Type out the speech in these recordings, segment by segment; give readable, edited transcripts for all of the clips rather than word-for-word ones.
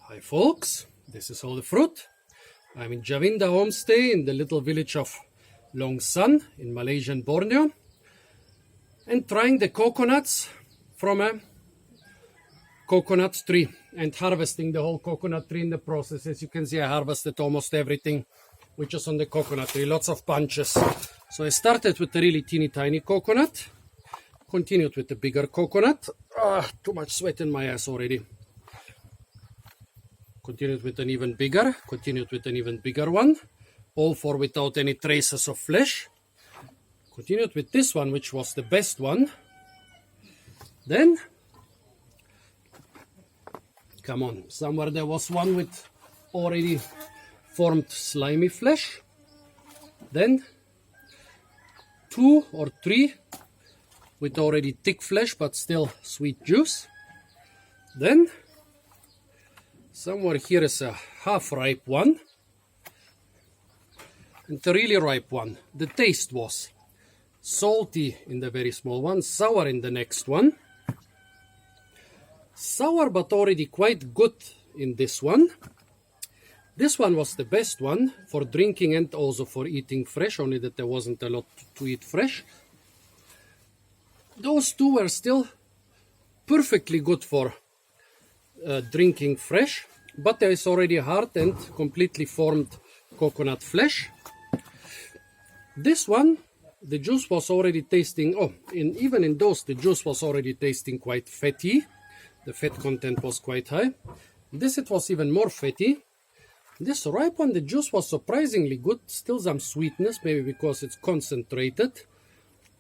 Hi folks, this is all the fruit. I'm in Javinda homestay in the little village of Long San in Malaysian Borneo and trying the coconuts from a coconut tree and harvesting the whole coconut tree in the process. As you can see, I harvested almost everything which is on the coconut tree, lots of bunches. So I started with a really teeny tiny coconut, continued with the bigger coconut. Too much sweat in my ass already. Continued with an even bigger, continued with an even bigger one, all four without any traces of flesh. Continued with this one, which was the best one. Then, come on, somewhere there was one with already formed slimy flesh. Then, 2 or 3 with already thick flesh but still sweet juice. Then, somewhere here is a half-ripe one and a really ripe one. The taste was salty in the very small one, sour in the next one. Sour but already quite good in this one. This one was the best one for drinking and also for eating fresh, only that there wasn't a lot to eat fresh. Those two were still perfectly good for drinking fresh, but there is already hard and completely formed coconut flesh. This one, the juice was already tasting, even in those, the juice was already tasting quite fatty. The fat content was quite high. This, it was even more fatty. This ripe one, the juice was surprisingly good, still some sweetness, maybe because it's concentrated.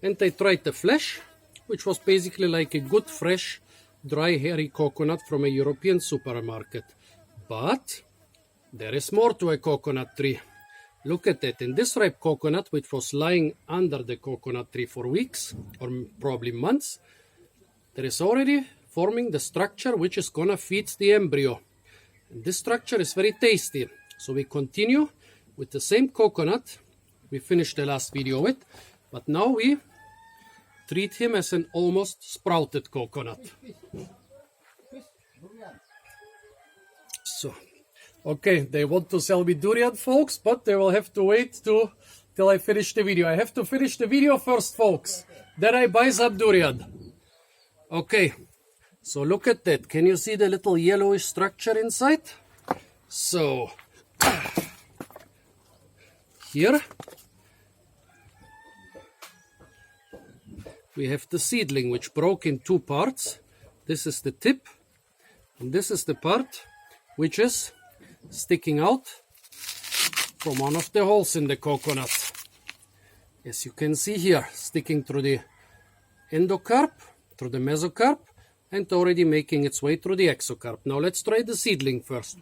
And I tried the flesh, which was basically like a good, fresh, dry, hairy coconut from a European supermarket. But there is more to a coconut tree. Look at that. In this ripe coconut, which was lying under the coconut tree for weeks or probably months, there is already forming the structure which is gonna feed the embryo. And this structure is very tasty. So we continue with the same coconut we finished the last video with, but now we treat him as an almost sprouted coconut. So, okay, they want to sell me durian, folks, but they will have to wait till I finish the video. I have to finish the video first, folks. Then I buy some durian. Okay, so look at that. Can you see the little yellowish structure inside? So, here we have the seedling, which broke in 2 parts. This is the tip, and this is the part which is sticking out from one of the holes in the coconut. As you can see here, sticking through the endocarp, through the mesocarp, and already making its way through the exocarp. Now let's try the seedling first.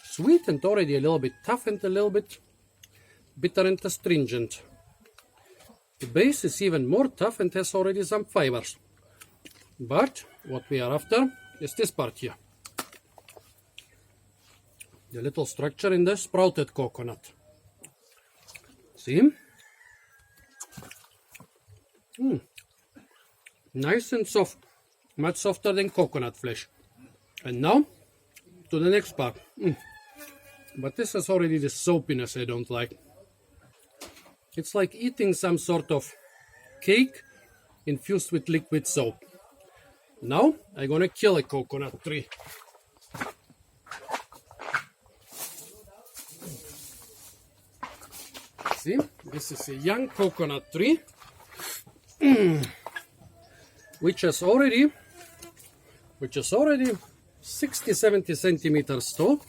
Sweet and already a little bit tough and a little bit bitter and astringent. The base is even more tough and has already some fibers. But what we are after is this part here. The little structure in the sprouted coconut. See? Nice and soft. Much softer than coconut flesh. And now to the next part. But this is already the soapiness I don't like. It's like eating some sort of cake infused with liquid soap. Now I'm gonna kill a coconut tree. See, this is a young coconut tree, which is already 60-70 centimeters tall.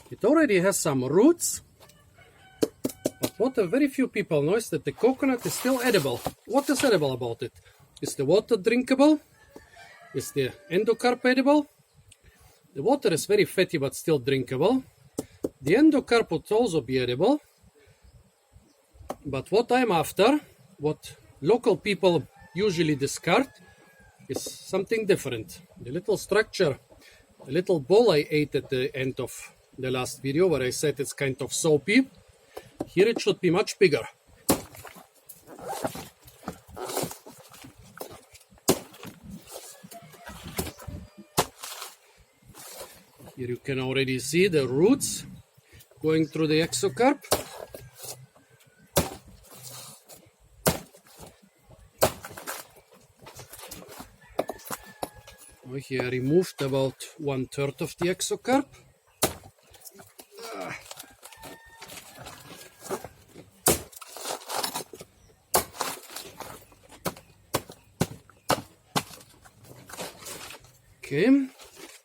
It already has some roots. But what a very few people know is that the coconut is still edible. What is edible about it? Is the water drinkable? Is the endocarp edible? The water is very fatty but still drinkable. The endocarp would also be edible. But what I'm after, what local people usually discard, is something different. The little structure, the little ball I ate at the end of the last video where I said it's kind of soapy. Here it should be much bigger. Here you can already see the roots going through the exocarp. Here I removed about 1/3 of the exocarp. Okay,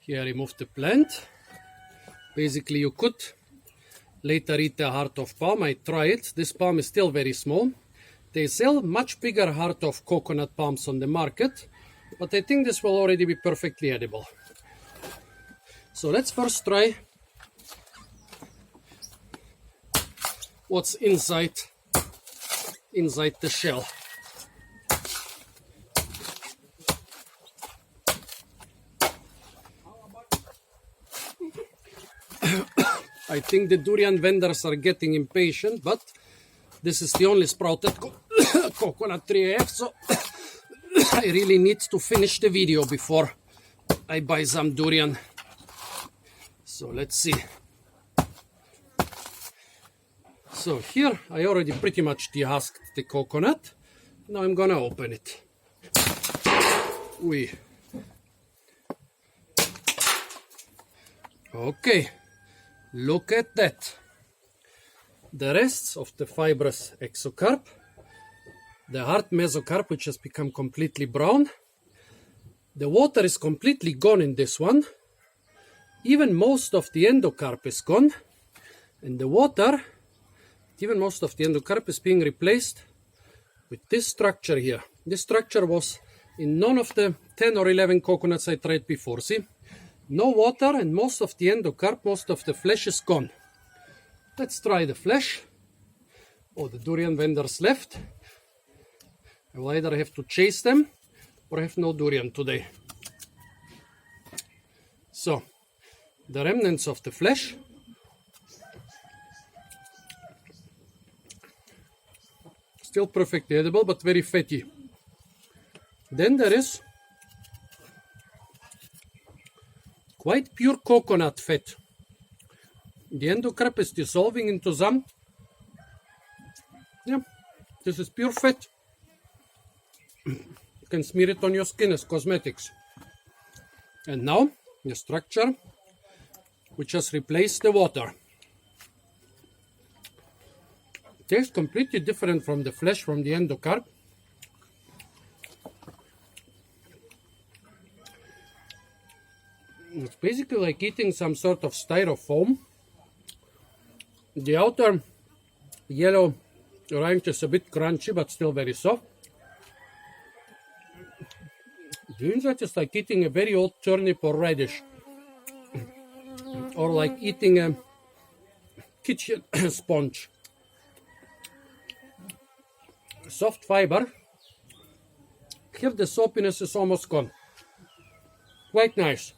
here I removed the plant. Basically you could later eat the heart of palm. I tried. This palm is still very small. They sell much bigger heart of coconut palms on the market, but I think this will already be perfectly edible. So let's first try what's inside the shell. I think the durian vendors are getting impatient, but this is the only sprouted coconut tree I have, so I really need to finish the video before I buy some durian. So let's see. So here I already pretty much dehusked the coconut. Now I'm gonna open it. Okay, look at that. The rests of the fibrous exocarp, the hard mesocarp which has become completely brown. The water is completely gone in this one. Even most of the endocarp is gone. And the water, even most of the endocarp is being replaced with this structure here. This structure was in none of the 10 or 11 coconuts I tried before. See? No water and most of the endocarp, most of the flesh is gone. Let's try the flesh. Oh, the durian vendors left. I will either have to chase them or have no durian today. So, the remnants of the flesh. Still perfectly edible, but very fatty. Then there is quite pure coconut fat. The endocarp is dissolving into some. Yeah, this is pure fat. You can smear it on your skin as cosmetics. And now the structure which has replaced the water. Tastes completely different from the flesh from the endocarp. It's basically like eating some sort of styrofoam. The outer yellow rind is a bit crunchy but still very soft. The inside is like eating a very old turnip or radish. Or like eating a kitchen sponge. Soft fiber. Here the soapiness is almost gone. Quite nice.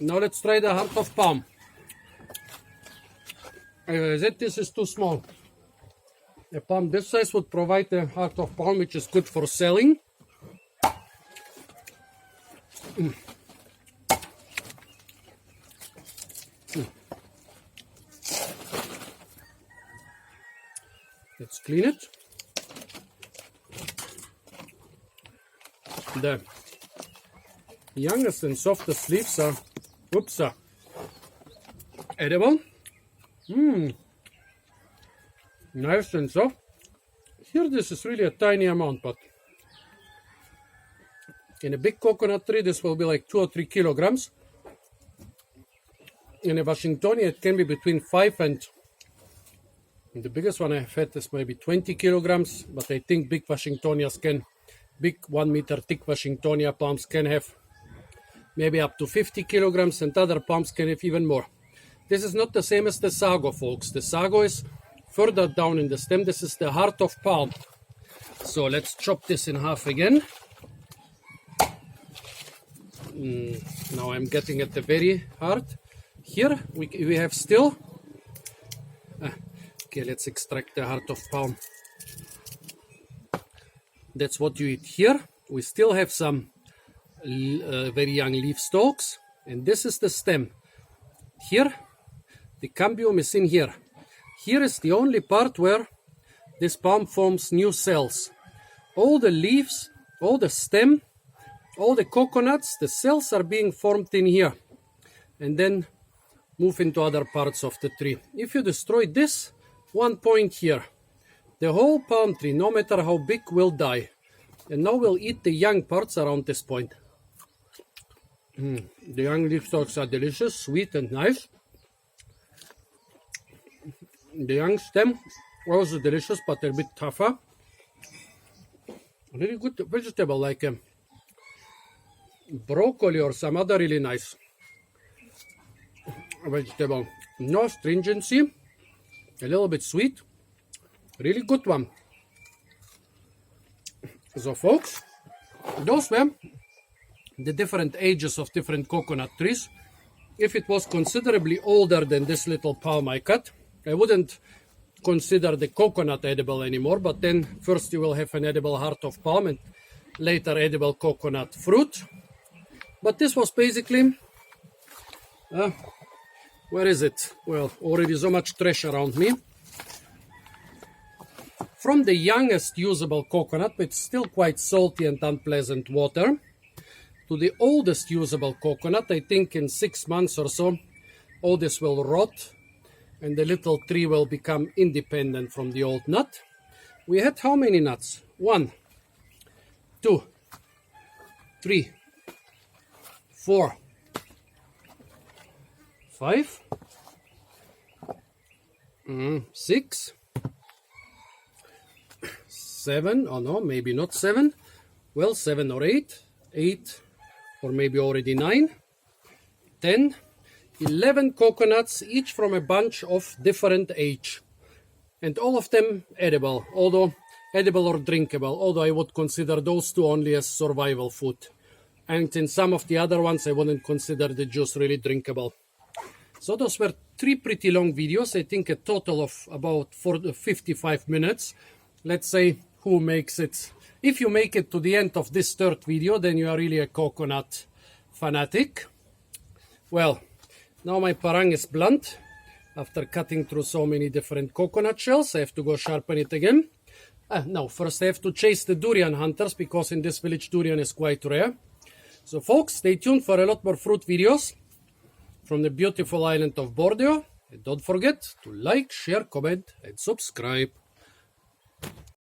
Now let's try the heart of palm. This is too small. A palm this size would provide the heart of palm, which is good for selling. Let's clean it. The youngest and softest leaves are edible. Nice and soft. Here this is really a tiny amount, but in a big coconut tree this will be like 2 or 3 kilograms. In a Washingtonia it can be between 5 and the biggest one I've had is maybe 20 kilograms, but I think big Washingtonias big 1 meter thick Washingtonia palms can have maybe up to 50 kilograms and other palms can have even more. This is not the same as the sago, folks. The sago is further down in the stem. This is the heart of palm. So let's chop this in half again. Now I'm getting at the very heart. Here we have still... okay, let's extract the heart of palm. That's what you eat here. We still have some very young leaf stalks And this is the stem. Here, the cambium is in here. Here is the only part where this palm forms new cells. All the leaves, all the stem, all the coconuts, the cells are being formed in here. And then move into other parts of the tree. If you destroy this one point here, the whole palm tree, no matter how big, will die. And now we'll eat the young parts around this point. The young leaf stalks are delicious, sweet and nice. The young stem also delicious, but a bit tougher. Really good vegetable, like broccoli or some other really nice vegetable. No stringency, a little bit sweet, really good one. So folks, those were the different ages of different coconut trees. If it was considerably older than this little palm I cut, I wouldn't consider the coconut edible anymore, but then first you will have an edible heart of palm and later edible coconut fruit. But this was basically, where is it? Well, already so much trash around me. From the youngest usable coconut, but still quite salty and unpleasant water, to the oldest usable coconut, I think in 6 months or so, all this will rot and the little tree will become independent from the old nut. We had how many nuts? 1, 2, 3, 4, 5, 6, 7, oh no, maybe not 7, well, 7 or 8, 8 or maybe already 9, 10, 11 coconuts, each from a bunch of different age. And all of them edible, although edible or drinkable, although I would consider those two only as survival food. And in some of the other ones, I wouldn't consider the juice really drinkable. So those were 3 pretty long videos, I think a total of about 55 minutes. Let's say who makes it. If you make it to the end of this 3rd video, then you are really a coconut fanatic. Well, now my parang is blunt. After cutting through so many different coconut shells, I have to go sharpen it again. No, first I have to chase the durian hunters, because in this village durian is quite rare. So folks, stay tuned for a lot more fruit videos from the beautiful island of Borneo. And don't forget to like, share, comment and subscribe.